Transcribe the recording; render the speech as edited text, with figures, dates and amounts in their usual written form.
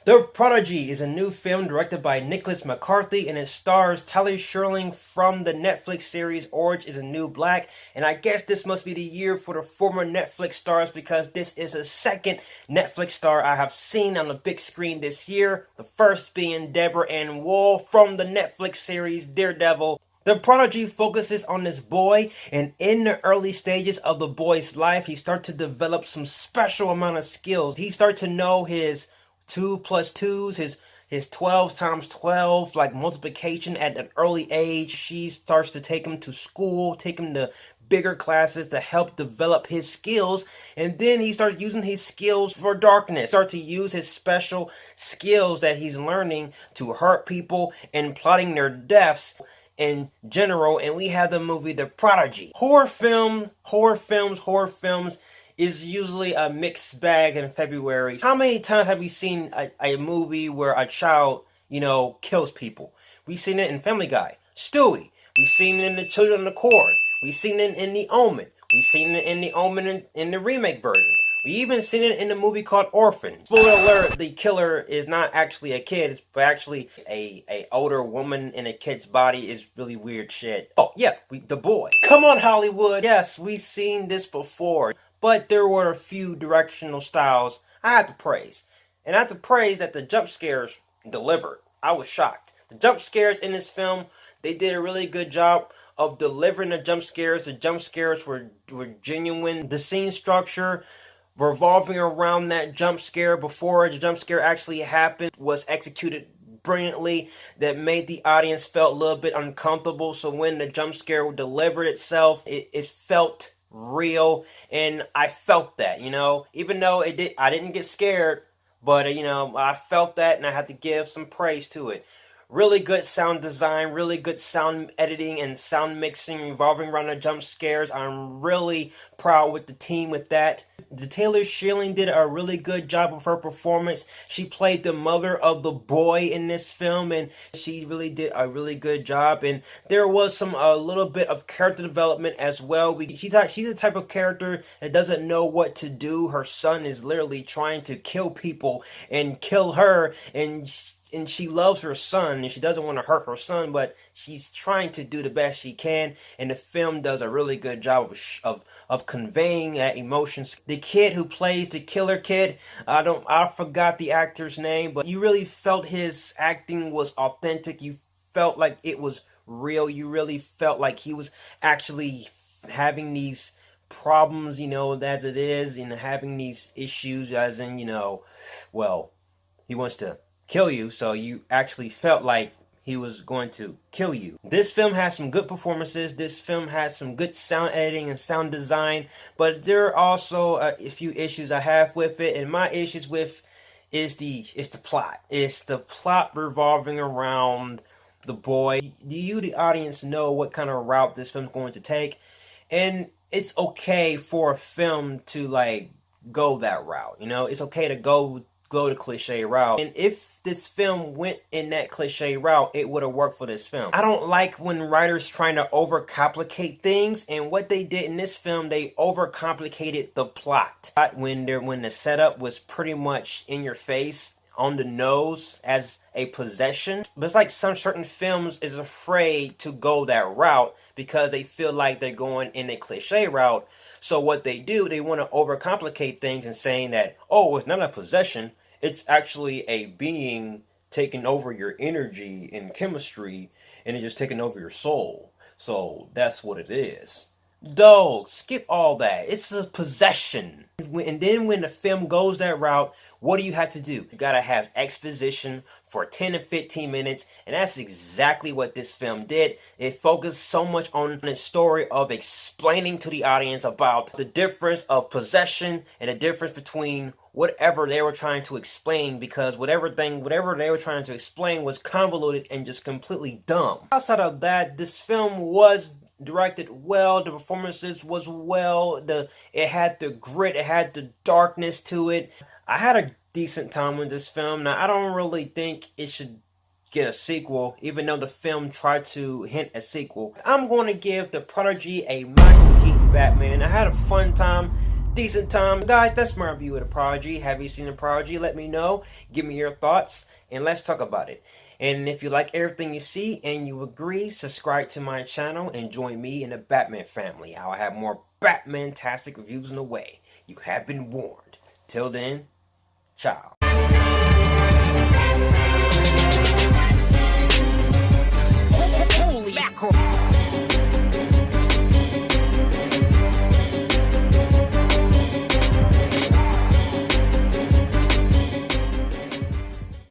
The Prodigy is a new film directed by Nicholas McCarthy, and it stars Tyler Sherling from the Netflix series Orange is the New Black. And I guess this must be the year for the former Netflix stars, because this is the second Netflix star I have seen on the big screen this year. The first being Deborah Ann Woll from the Netflix series Daredevil. The Prodigy focuses on this boy, and in the early stages of the boy's life, he starts to develop some special amount of skills. He starts to know his 2 plus 2s, his 12 times 12, like multiplication at an early age. She starts to take him to school, take him to bigger classes to help develop his skills, and then he starts using his skills for darkness. Start to use his special skills that he's learning to hurt people and plotting their deaths in general. And we have the movie The Prodigy. Horror films is usually a mixed bag in February. How many times have we seen a movie where a child, kills people? We've seen it in Family Guy, Stewie. We've seen it in The Children of the Corn. We've seen it in The Omen. We've seen it in The Omen in the remake version. We even seen it in a movie called Orphan. Spoiler alert, the killer is not actually a kid, but actually a older woman in a kid's body. Is really weird shit. Oh yeah, the boy. Come on, Hollywood. Yes, we've seen this before. But there were a few directional styles I had to praise. And I have to praise that the jump scares delivered. I was shocked. The jump scares in this film, they did a really good job of delivering the jump scares. The jump scares were genuine. The scene structure revolving around that jump scare before the jump scare actually happened was executed brilliantly. That made the audience felt a little bit uncomfortable. So when the jump scare delivered itself, it felt real, and I felt that, even though I didn't get scared, but I felt that, and I had to give some praise to it. Really good sound design, really good sound editing and sound mixing revolving around the jump scares. I'm really proud with the team with that. Taylor Schilling did a really good job of her performance. She played the mother of the boy in this film, and she really did a really good job. And there was a little bit of character development as well. She's the type of character that doesn't know what to do. Her son is literally trying to kill people and kill her, and she loves her son, and she doesn't want to hurt her son, but she's trying to do the best she can, and the film does a really good job of conveying that emotion. The kid who plays the killer kid, I forgot the actor's name, but you really felt his acting was authentic. You felt like it was real. You really felt like he was actually having these problems, as it is, and having these issues, as in, well, he wants to kill you, so you actually felt like he was going to kill you. This film has some good performances. This film has some good sound editing and sound design, but there are also a few issues I have with it, and my issues with is the plot. It's the plot revolving around the boy. You, the audience, know what kind of route this film's going to take, and it's okay for a film to go that route. It's okay to go the cliche route, and if this film went in that cliche route, it would have worked for this film. I don't like when writers trying to overcomplicate things, and what they did in this film, they overcomplicated the plot. When the setup was pretty much in your face, on the nose as a possession. But it's like some certain films is afraid to go that route because they feel like they're going in a cliche route. So what they do, they want to overcomplicate things and saying that, oh, it's not a possession, it's actually a being taking over your energy and chemistry, and it's just taking over your soul. So that's what it is. Dog, skip all that. It's a possession. And then when the film goes that route, what do you have to do? You gotta have exposition for 10 to 15 minutes, and that's exactly what this film did. It focused so much on the story of explaining to the audience about the difference of possession and the difference between whatever they were trying to explain, because whatever they were trying to explain was convoluted and just completely dumb. Outside of that, this film was directed well. The performances was well. It had the grit. It had the darkness to it. I had a decent time with this film. Now, I don't really think it should get a sequel, even though the film tried to hint a sequel. I'm going to give The Prodigy a Michael Keaton Batman. I had a fun time. decent time. Guys, that's my review of the Prodigy. Have you seen the Prodigy? Let me know. Give me your thoughts, and let's talk about it. And if you like everything you see and you agree, subscribe to my channel and join me in the Batman family. How I have more Batman-tastic reviews in the way. You have been warned. Till then, ciao. Holy mackerel.